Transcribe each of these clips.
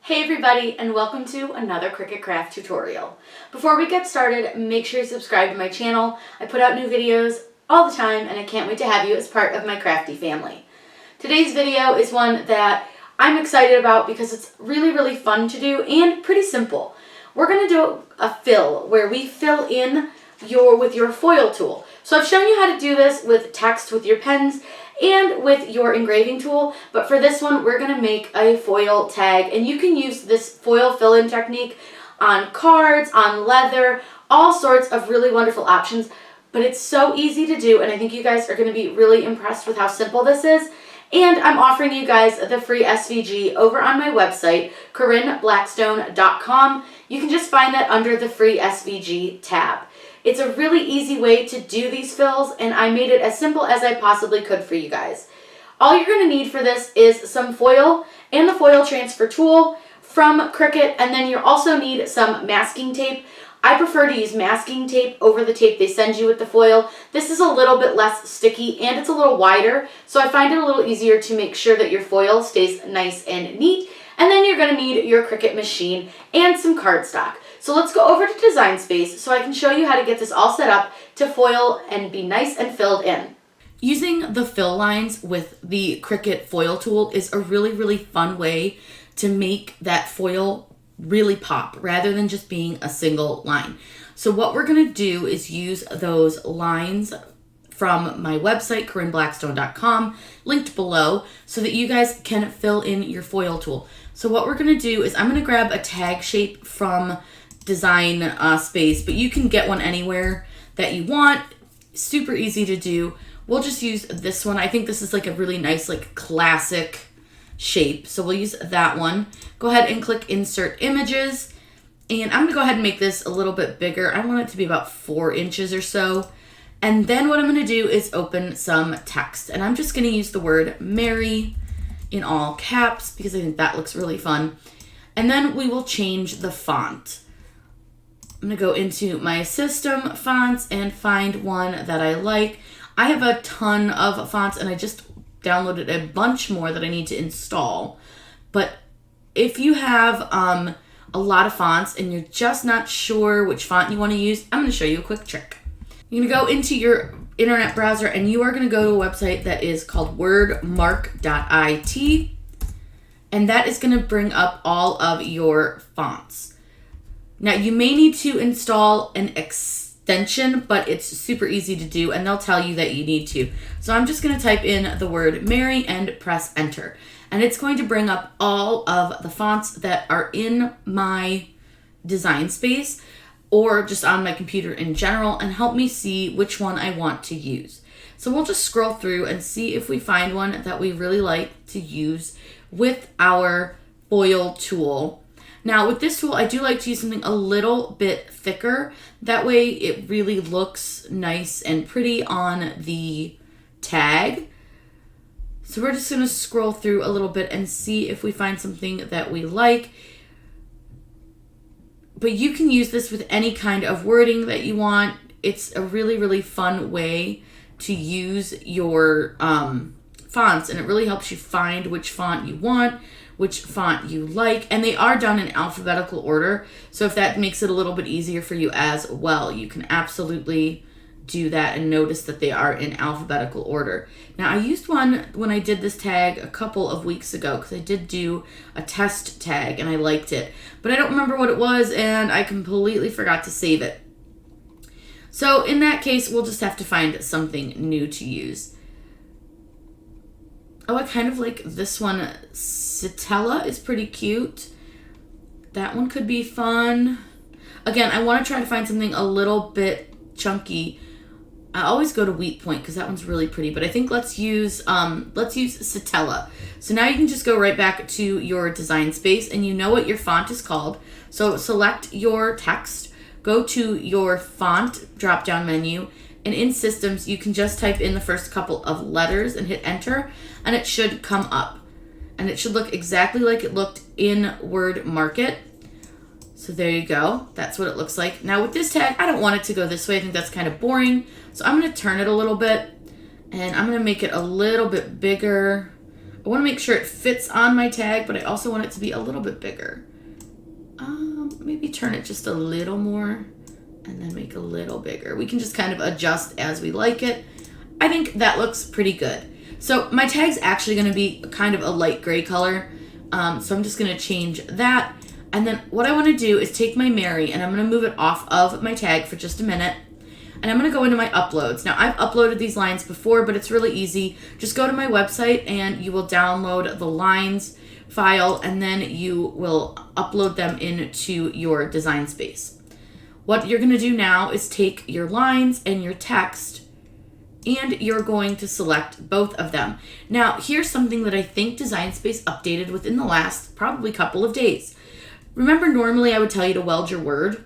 Hey everybody, and welcome to another Cricut craft tutorial. Before we get started, make sure you subscribe to my channel. I put out new videos all the time and I can't wait to have you as part of my crafty family. Today's video is one that I'm excited about because it's really fun to do and pretty simple. We're going to do a fill where we fill in with your foil tool. So I've shown you how to do this with text with your pens and with your engraving tool, but for this one we're going to make a foil tag, and you can use this foil fill-in technique on cards, on leather, all sorts of really wonderful options, but it's so easy to do and I think you guys are going to be really impressed with how simple this is. And I'm offering you guys the free SVG over on my website, CorinneBlackstone.com. You can just find that under the free SVG tab. It's a really easy way to do these fills, and I made it as simple as I possibly could for you guys. All you're going to need for this is some foil and the foil transfer tool from Cricut, and then you also need some masking tape. I prefer to use masking tape over the tape they send you with the foil. This is a little bit less sticky and it's a little wider, so I find it a little easier to make sure that your foil stays nice and neat. And then you're going to need your Cricut machine and some cardstock. So let's go over to Design Space so I can show you how to get this all set up to foil and be nice and filled in. Using the fill lines with the Cricut foil tool is a really fun way to make that foil really pop rather than just being a single line. So what we're going to do is use those lines from my website, CorinneBlackstone.com, linked below, so that you guys can fill in your foil tool. So what we're going to do is I'm going to grab a tag shape from Design Space, but you can get one anywhere that you want. Super easy to do. We'll just use this one. I think this is like a really nice, like classic shape. So we'll use that one. Go ahead and click Insert Images. And I'm going to go ahead and make this a little bit bigger. I want it to be about 4 inches or so. And then what I'm going to do is open some text. And I'm just going to use the word Mary in all caps because I think that looks really fun. And then we will change the font. I'm going to go into my system fonts and find one that I like. I have a ton of fonts and I just downloaded a bunch more that I need to install. But if you have a lot of fonts and you're just not sure which font you want to use, I'm going to show you a quick trick. You're going to go into your internet browser and you are going to go to a website that is called wordmark.it, and that is going to bring up all of your fonts. Now you may need to install an extension, but it's super easy to do and they'll tell you that you need to. So I'm just going to type in the word Mary and press enter. And it's going to bring up all of the fonts that are in my Design Space or just on my computer in general and help me see which one I want to use. So we'll just scroll through and see if we find one that we really like to use with our foil tool. Now with this tool, I do like to use something a little bit thicker. That way it really looks nice and pretty on the tag. So we're just going to scroll through a little bit and see if we find something that we like. But you can use this with any kind of wording that you want. It's a really fun way to use your fonts, and it really helps you find which font you want, which font you like, and they are done in alphabetical order. So if that makes it a little bit easier for you as well, you can absolutely do that and notice that they are in alphabetical order. Now I used one when I did this tag a couple of weeks ago because I did do a test tag and I liked it, but I don't remember what it was and I completely forgot to save it. So in that case, we'll just have to find something new to use. Oh, I kind of like this one. Citella is pretty cute. That one could be fun. Again, I want to try to find something a little bit chunky. I always go to Wheat Point because that one's really pretty, but I think let's use Citella. So now you can just go right back to your Design Space and you know what your font is called. So select your text, go to your font drop-down menu, and in Systems, you can just type in the first couple of letters and hit enter, and it should come up. And it should look exactly like it looked in Word Market. So there you go. That's what it looks like. Now with this tag, I don't want it to go this way. I think that's kind of boring. So I'm going to turn it a little bit, and I'm going to make it a little bit bigger. I want to make sure it fits on my tag, but I also want it to be a little bit bigger. Maybe turn it just a little more and then make a little bigger. We can just kind of adjust as we like it. I think that looks pretty good. So my tag's actually going to be kind of a light gray color. So I'm just going to change that. And then what I want to do is take my Mary and I'm going to move it off of my tag for just a minute. And I'm going to go into my uploads. Now, I've uploaded these lines before, but it's really easy. Just go to my website and you will download the lines file, and then you will upload them into your design space. What you're going to do now is take your lines and your text, and you're going to select both of them. Now, here's something that I think Design Space updated within the last probably couple of days. Remember, normally I would tell you to weld your word.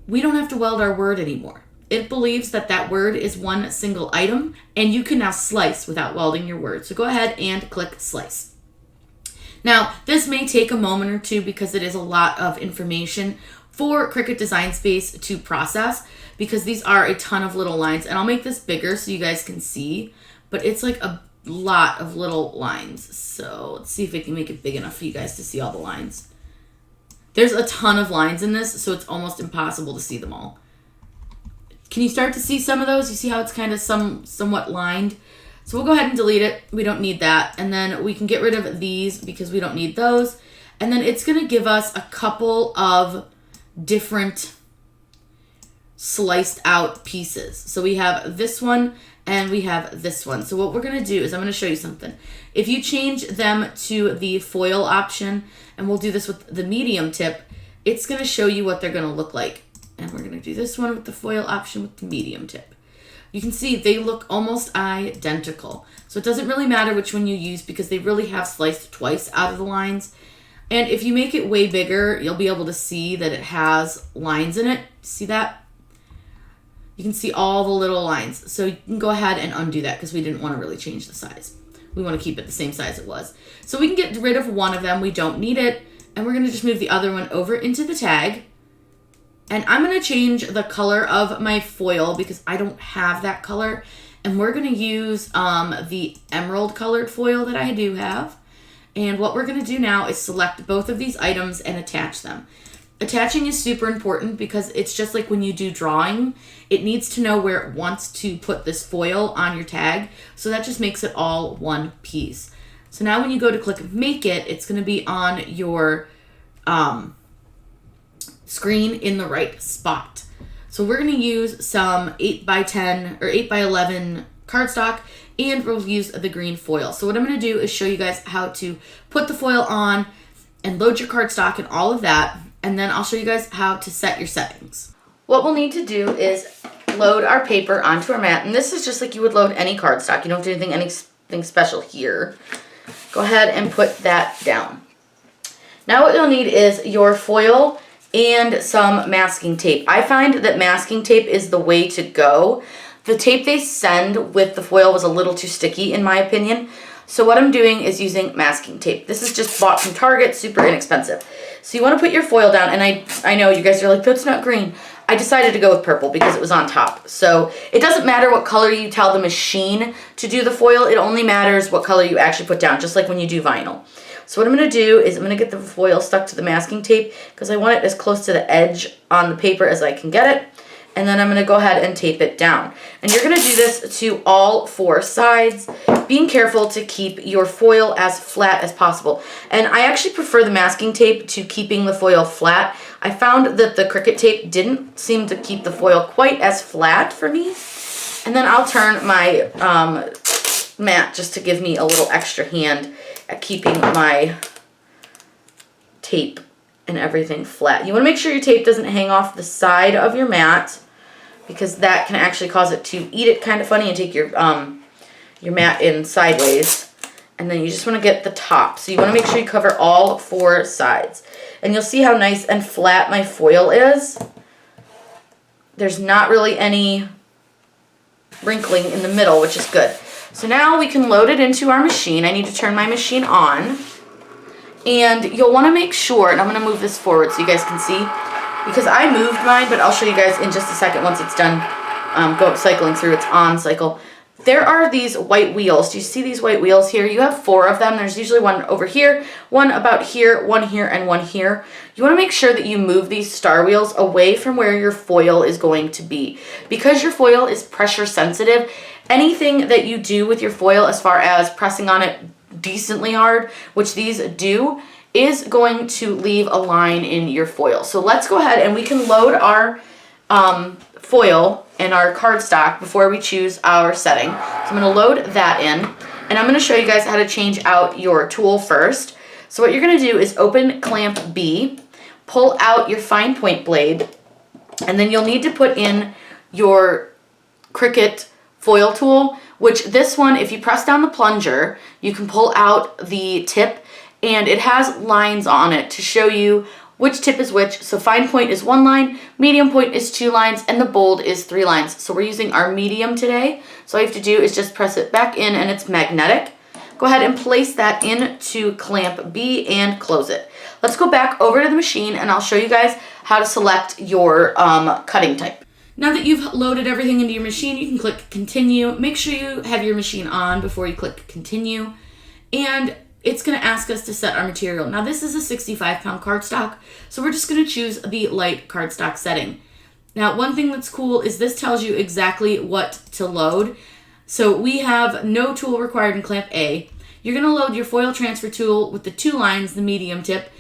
We don't have to weld our word anymore. It believes that that word is one single item, and you can now slice without welding your word. So go ahead and click Slice. Now, this may take a moment or two because it is a lot of information for Cricut Design Space to process, because these are a ton of little lines. And I'll make this bigger so you guys can see, but it's like a lot of little lines. So let's see if I can make it big enough for you guys to see all the lines. There's a ton of lines in this, so it's almost impossible to see them all. Can you start to see some of those? You see how it's kind of somewhat lined? So we'll go ahead and delete it. We don't need that. And then we can get rid of these because we don't need those. And then it's going to give us a couple of different sliced out pieces. So we have this one and we have this one. So what we're going to do is I'm going to show you something. If you change them to the foil option, and we'll do this with the medium tip, it's going to show you what they're going to look like. And we're going to do this one with the foil option with the medium tip. You can see they look almost identical. So it doesn't really matter which one you use because they really have sliced twice out of the lines. And if you make it way bigger, you'll be able to see that it has lines in it. See that? You can see all the little lines. So you can go ahead and undo that because we didn't want to really change the size. We want to keep it the same size it was. So we can get rid of one of them. We don't need it. And we're going to just move the other one over into the tag. And I'm going to change the color of my foil because I don't have that color. And we're going to use the emerald colored foil that I do have. And what we're going to do now is select both of these items and attach them. Attaching is super important because it's just like when you do drawing. It needs to know where it wants to put this foil on your tag. So that just makes it all one piece. So now when you go to click Make It, it's going to be on your screen in the right spot. So we're going to use some 8x10 or 8x11 cardstock, and we'll use the green foil. So what I'm going to do is show you guys how to put the foil on and load your cardstock and all of that, and then I'll show you guys how to set your settings. What we'll need to do is load our paper onto our mat, and this is just like you would load any cardstock. You don't do anything special here. Go ahead and put that down. Now what you'll need is your foil and some masking tape. I find that masking tape is the way to go. The tape they send with the foil was a little too sticky in my opinion. So what I'm doing is using masking tape. This is just bought from Target, super inexpensive. So you want to put your foil down, and I know you guys are like, that's not green. I decided to go with purple because it was on top. So it doesn't matter what color you tell the machine to do the foil, it only matters what color you actually put down, just like when you do vinyl. So what I'm going to do is I'm going to get the foil stuck to the masking tape because I want it as close to the edge on the paper as I can get it. And then I'm going to go ahead and tape it down. And you're going to do this to all four sides, being careful to keep your foil as flat as possible. And I actually prefer the masking tape to keeping the foil flat. I found that the Cricut tape didn't seem to keep the foil quite as flat for me. And then I'll turn my mat just to give me a little extra hand at keeping my tape and everything flat. You want to make sure your tape doesn't hang off the side of your mat because that can actually cause it to eat it kind of funny and take your mat in sideways. And then you just want to get the top. So you want to make sure you cover all four sides. And you'll see how nice and flat my foil is. There's not really any wrinkling in the middle, which is good. So now we can load it into our machine. I need to turn my machine on. And you'll want to make sure, and I'm going to move this forward so you guys can see, because I moved mine, but I'll show you guys in just a second once it's done cycling through its on cycle. there are these white wheels. Do you see these white wheels here? You have 4 of them. There's usually one over here, one about here, one here, and one here. You want to make sure that you move these star wheels away from where your foil is going to be. Because your foil is pressure sensitive, anything that you do with your foil as far as pressing on it decently hard, which these do, is going to leave a line in your foil. So let's go ahead and we can load our foil and our cardstock before we choose our setting. So I'm going to load that in, and I'm going to show you guys how to change out your tool first. So what you're going to do is open clamp B, pull out your fine point blade, and then you'll need to put in your Cricut foil tool, which this one, if you press down the plunger, you can pull out the tip, and it has lines on it to show you which tip is which. So fine point is 1 line, medium point is 2 lines, and the bold is 3 lines. So we're using our medium today. So all you have to do is just press it back in, and it's magnetic. Go ahead and place that into clamp B and close it. Let's go back over to the machine, and I'll show you guys how to select your cutting type. Now that you've loaded everything into your machine, you can click continue. Make sure you have your machine on before you click continue. And it's going to ask us to set our material. Now this is a 65-pound cardstock, so we're just going to choose the light cardstock setting. Now one thing that's cool is this tells you exactly what to load. So we have no tool required in clamp A. You're going to load your foil transfer tool with the 2 lines, the medium tip,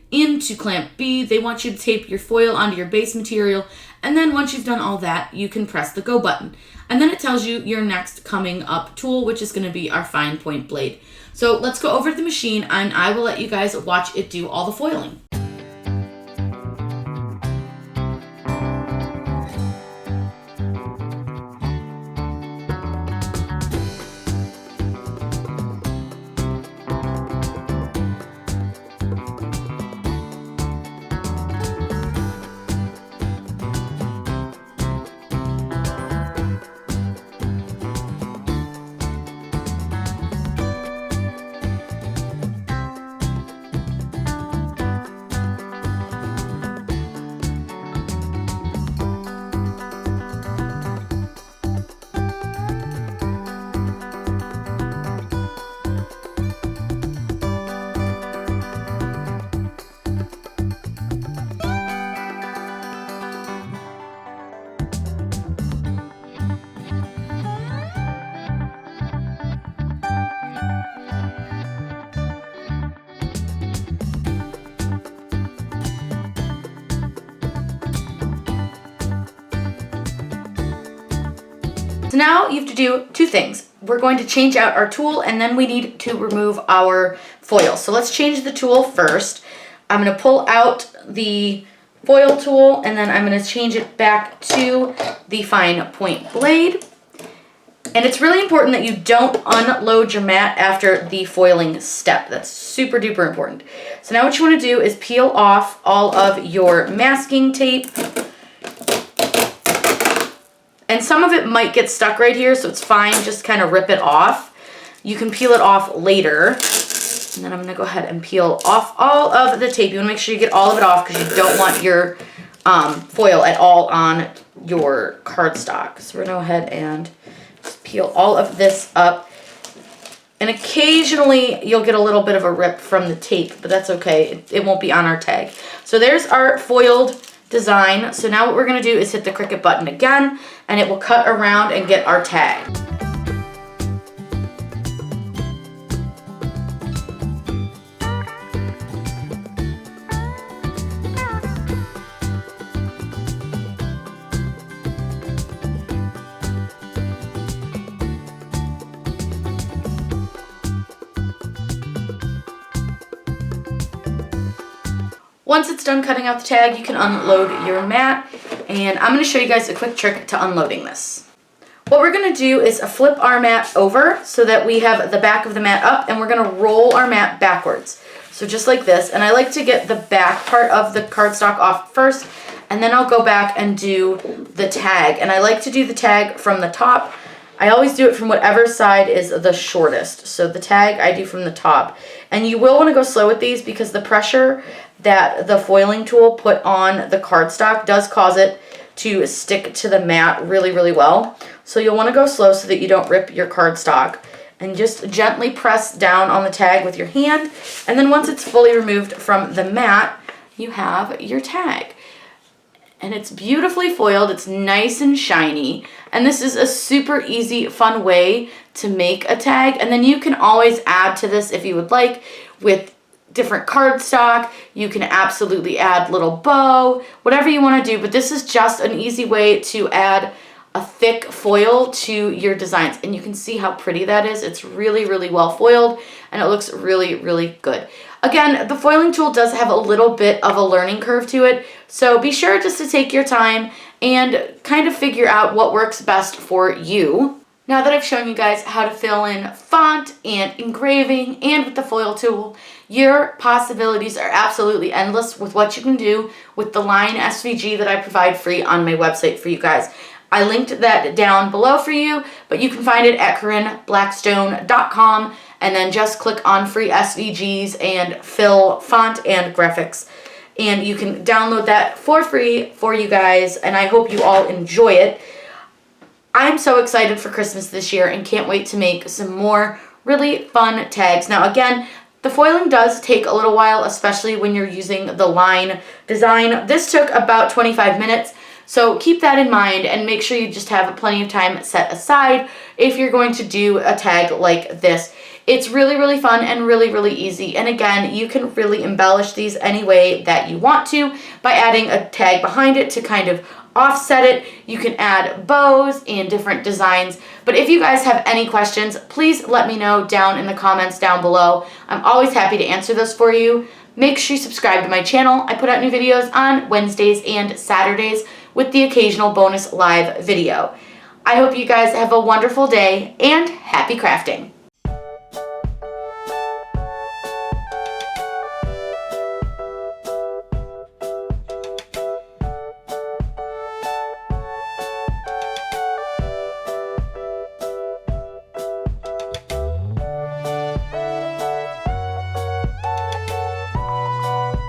into clamp B. They want you to tape your foil onto your base material, and then once you've done all that, you can press the go button. And then it tells you your next coming up tool, which is going to be our fine point blade. So let's go over to the machine, and I will let you guys watch it do all the foiling. So now you have to do 2 things. We're going to change out our tool, and then we need to remove our foil. So let's change the tool first. I'm going to pull out the foil tool, and then I'm going to change it back to the fine point blade. And it's really important that you don't unload your mat after the foiling step. That's super duper important. So now what you want to do is peel off all of your masking tape. And some of it might get stuck right here, so it's fine. Just kind of rip it off. You can peel it off later. And then I'm going to go ahead and peel off all of the tape. You want to make sure you get all of it off because you don't want your foil at all on your cardstock. So we're going to go ahead and just peel all of this up. And occasionally you'll get a little bit of a rip from the tape, but that's okay. It won't be on our tag. So there's our foiled design. So now what we're going to do is hit the Cricut button again, and it will cut around and get our tag. Once it's done cutting out the tag, you can unload your mat, and I'm going to show you guys a quick trick to unloading this. What we're going to do is flip our mat over so that we have the back of the mat up, and we're going to roll our mat backwards. So just like this, and I like to get the back part of the cardstock off first, and then I'll go back and do the tag. And I like to do the tag from the top. I always do it from whatever side is the shortest. So the tag I do from the top. And you will want to go slow with these because the pressure that the foiling tool put on the cardstock does cause it to stick to the mat really, really well. So you'll want to go slow so that you don't rip your cardstock. And just gently press down on the tag with your hand. And then once it's fully removed from the mat, you have your tag. And it's beautifully foiled. It's nice and shiny. And this is a super easy, fun way to make a tag. And then you can always add to this if you would like with different cardstock. You can absolutely add little bow, whatever you want to do. But this is just an easy way to add a thick foil to your designs. And you can see how pretty that is. It's really, really well foiled and it looks really, really good. Again, the foiling tool does have a little bit of a learning curve to it, so be sure just to take your time and kind of figure out what works best for you. Now that I've shown you guys how to fill in font and engraving and with the foil tool, your possibilities are absolutely endless with what you can do with the line SVG that I provide free on my website for you guys. I linked that down below for you, but you can find it at CorinneBlackstone.com and then just click on free SVGs and fill font and graphics. And you can download that for free for you guys, and I hope you all enjoy it. I'm so excited for Christmas this year and can't wait to make some more really fun tags. Now again, the foiling does take a little while, especially when you're using the line design. This took about 25 minutes. So keep that in mind and make sure you just have plenty of time set aside if you're going to do a tag like this. It's really, really fun and really, really easy. And again, you can really embellish these any way that you want to by adding a tag behind it to kind of offset it. You can add bows and different designs. But if you guys have any questions, please let me know down in the comments down below. I'm always happy to answer those for you. Make sure you subscribe to my channel. I put out new videos on Wednesdays and Saturdays with the occasional bonus live video. I hope you guys have a wonderful day and happy crafting.